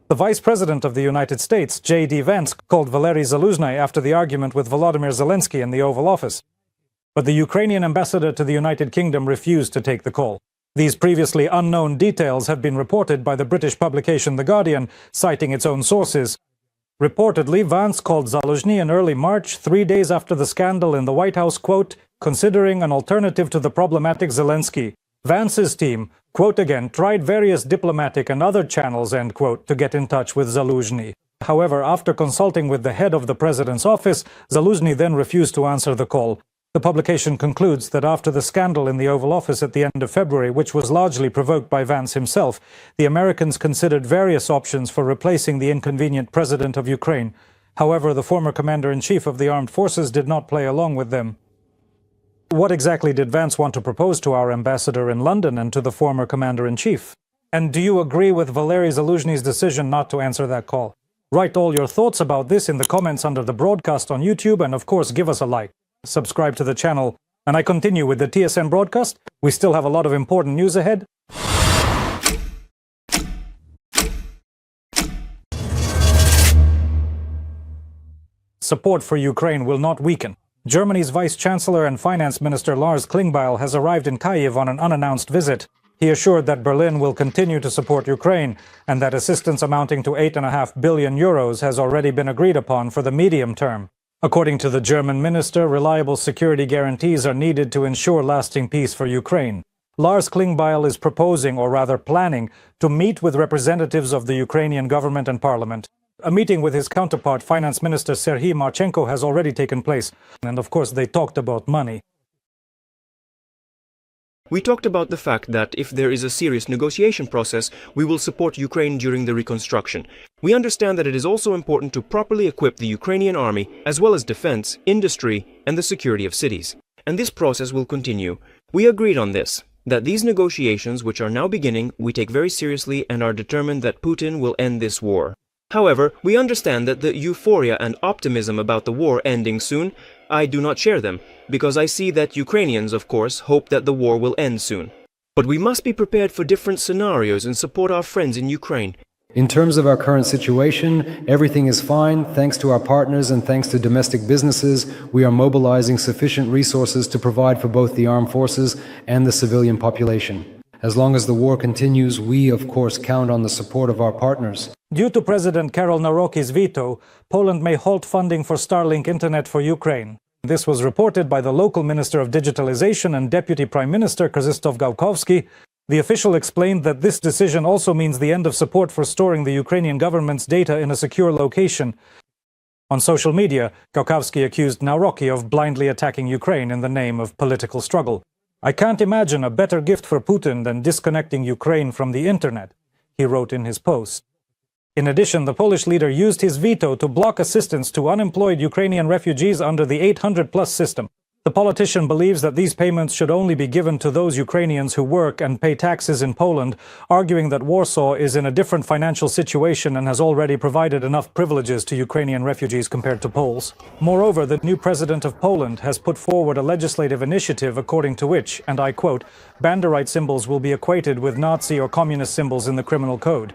The Vice President of the United States, JD Vance, called Valery Zaluzhny after the argument with Volodymyr Zelensky in the Oval Office. But the Ukrainian ambassador to the United Kingdom refused to take the call. These previously unknown details have been reported by the British publication The Guardian, citing its own sources. Reportedly, Vance called Zaluzhny in early March, 3 days after the scandal in the White House, quote, considering an alternative to the problematic Zelensky. Vance's team, quote again, tried various diplomatic and other channels, end quote, to get in touch with Zaluzhny. However, after consulting with the head of the president's office, Zaluzhny then refused to answer the call. The publication concludes that after the scandal in the Oval Office at the end of February, which was largely provoked by Vance himself, the Americans considered various options for replacing the inconvenient president of Ukraine. However, the former commander-in-chief of the armed forces did not play along with them. What exactly did Vance want to propose to our ambassador in London and to the former commander-in-chief? And do you agree with Valery Zaluzhny's decision not to answer that call? Write all your thoughts about this in the comments under the broadcast on YouTube, and of course give us a like. Subscribe to the channel. And I continue with the TSN broadcast. We still have a lot of important news ahead. Support for Ukraine will not weaken. Germany's Vice-Chancellor and Finance Minister Lars Klingbeil has arrived in Kyiv on an unannounced visit. He assured that Berlin will continue to support Ukraine and that assistance amounting to 8.5 billion euros has already been agreed upon for the medium term. According to the German minister, reliable security guarantees are needed to ensure lasting peace for Ukraine. Lars Klingbeil is proposing, or rather planning, to meet with representatives of the Ukrainian government and parliament. A meeting with his counterpart, Finance Minister Serhiy Marchenko, has already taken place, and of course they talked about money. We talked about the fact that if there is a serious negotiation process, we will support Ukraine during the reconstruction. We understand that it is also important to properly equip the Ukrainian army, as well as defense, industry, and the security of cities. And this process will continue. We agreed on this, that these negotiations, which are now beginning, we take very seriously and are determined that Putin will end this war. However, we understand that the euphoria and optimism about the war ending soon, I do not share them, because I see that Ukrainians, of course, hope that the war will end soon. But we must be prepared for different scenarios and support our friends in Ukraine. In terms of our current situation, everything is fine. Thanks to our partners and thanks to domestic businesses, we are mobilizing sufficient resources to provide for both the armed forces and the civilian population. As long as the war continues, we, of course, count on the support of our partners. Due to President Karol Nawrocki's veto, Poland may halt funding for Starlink internet for Ukraine. This was reported by the local Minister of Digitalization and Deputy Prime Minister Krzysztof Gałkowski. The official explained that this decision also means the end of support for storing the Ukrainian government's data in a secure location. On social media, Gałkowski accused Nawrocki of blindly attacking Ukraine in the name of political struggle. I can't imagine a better gift for Putin than disconnecting Ukraine from the internet, he wrote in his post. In addition, the Polish leader used his veto to block assistance to unemployed Ukrainian refugees under the 800+ system. The politician believes that these payments should only be given to those Ukrainians who work and pay taxes in Poland, arguing that Warsaw is in a different financial situation and has already provided enough privileges to Ukrainian refugees compared to Poles. Moreover, the new president of Poland has put forward a legislative initiative according to which, and I quote, Banderite symbols will be equated with Nazi or communist symbols in the criminal code.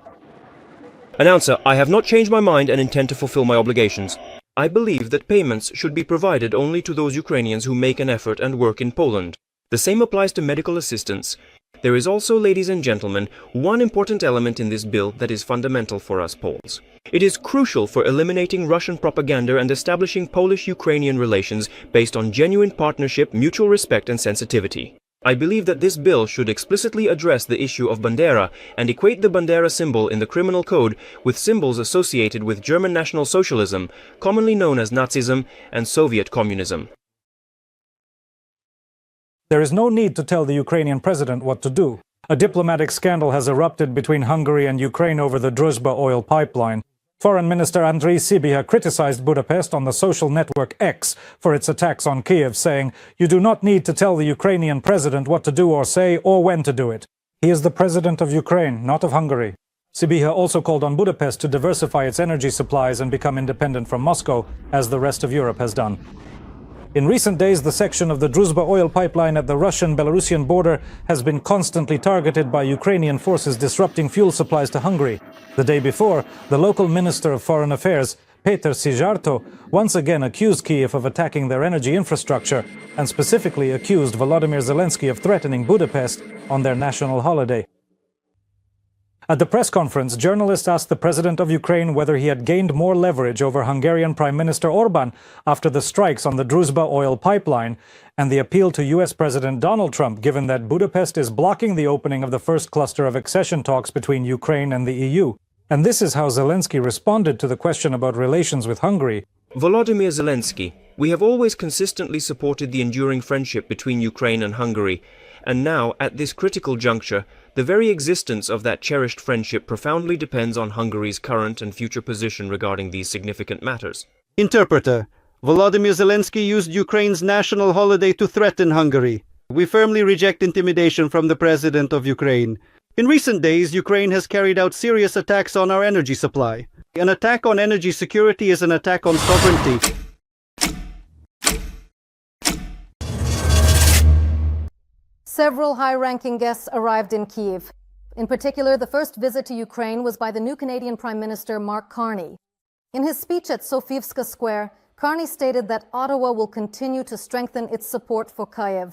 Announcer, I have not changed my mind and intend to fulfill my obligations. I believe that payments should be provided only to those Ukrainians who make an effort and work in Poland. The same applies to medical assistance. There is also, ladies and gentlemen, one important element in this bill that is fundamental for us Poles. It is crucial for eliminating Russian propaganda and establishing Polish-Ukrainian relations based on genuine partnership, mutual respect and sensitivity. I believe that this bill should explicitly address the issue of Bandera and equate the Bandera symbol in the criminal code with symbols associated with German National Socialism, commonly known as Nazism, and Soviet communism. There is no need to tell the Ukrainian president what to do. A diplomatic scandal has erupted between Hungary and Ukraine over the Druzhba oil pipeline. Foreign Minister Andriy Sybiha criticized Budapest on the social network X for its attacks on Kiev, saying, "You do not need to tell the Ukrainian president what to do or say or when to do it. He is the president of Ukraine, not of Hungary." Sybiha also called on Budapest to diversify its energy supplies and become independent from Moscow, as the rest of Europe has done. In recent days, the section of the Druzhba oil pipeline at the Russian-Belarusian border has been constantly targeted by Ukrainian forces disrupting fuel supplies to Hungary. The day before, the local Minister of Foreign Affairs, Peter Sijarto, once again accused Kiev of attacking their energy infrastructure and specifically accused Volodymyr Zelensky of threatening Budapest on their national holiday. At the press conference, journalists asked the president of Ukraine whether he had gained more leverage over Hungarian Prime Minister Orban after the strikes on the Druzhba oil pipeline and the appeal to US President Donald Trump, given that Budapest is blocking the opening of the first cluster of accession talks between Ukraine and the EU. And this is how Zelensky responded to the question about relations with Hungary. Volodymyr Zelensky, we have always consistently supported the enduring friendship between Ukraine and Hungary, and now, at this critical juncture, the very existence of that cherished friendship profoundly depends on Hungary's current and future position regarding these significant matters. Interpreter. Volodymyr Zelensky used Ukraine's national holiday to threaten Hungary. We firmly reject intimidation from the President of Ukraine. In recent days, Ukraine has carried out serious attacks on our energy supply. An attack on energy security is an attack on sovereignty. Several high-ranking guests arrived in Kyiv. In particular, the first visit to Ukraine was by the new Canadian Prime Minister Mark Carney. In his speech at Sofievska Square, Carney stated that Ottawa will continue to strengthen its support for Kyiv.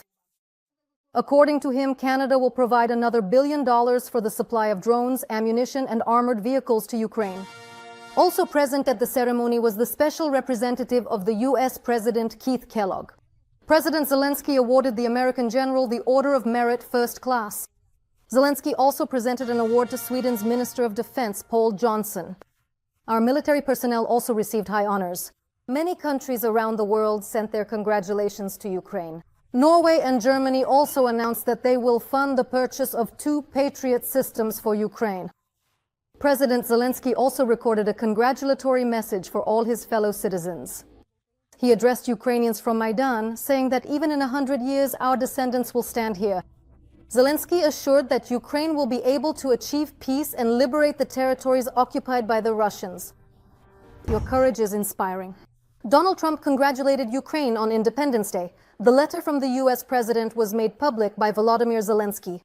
According to him, Canada will provide another $1 billion for the supply of drones, ammunition, and armored vehicles to Ukraine. Also present at the ceremony was the special representative of the U.S. President Keith Kellogg. President Zelensky awarded the American general the Order of Merit First Class. Zelensky also presented an award to Sweden's Minister of Defense, Paul Johnson. Our military personnel also received high honors. Many countries around the world sent their congratulations to Ukraine. Norway and Germany also announced that they will fund the purchase of 2 Patriot systems for Ukraine. President Zelensky also recorded a congratulatory message for all his fellow citizens. He addressed Ukrainians from Maidan, saying that even in 100 years, our descendants will stand here. Zelensky assured that Ukraine will be able to achieve peace and liberate the territories occupied by the Russians. Your courage is inspiring. Donald Trump congratulated Ukraine on Independence Day. The letter from the U.S. president was made public by Volodymyr Zelensky.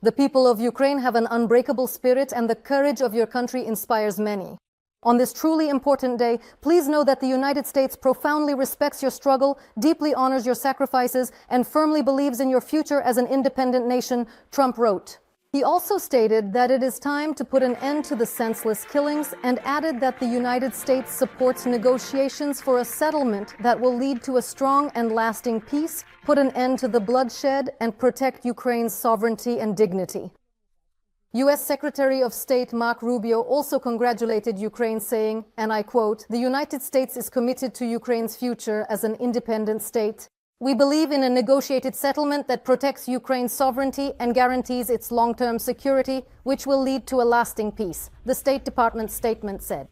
The people of Ukraine have an unbreakable spirit, and the courage of your country inspires many. On this truly important day, please know that the United States profoundly respects your struggle, deeply honors your sacrifices, and firmly believes in your future as an independent nation, Trump wrote. He also stated that it is time to put an end to the senseless killings and added that the United States supports negotiations for a settlement that will lead to a strong and lasting peace, put an end to the bloodshed, and protect Ukraine's sovereignty and dignity. U.S. Secretary of State Marco Rubio also congratulated Ukraine, saying, and I quote, "The United States is committed to Ukraine's future as an independent state. We believe in a negotiated settlement that protects Ukraine's sovereignty and guarantees its long-term security, which will lead to a lasting peace," the State Department statement said.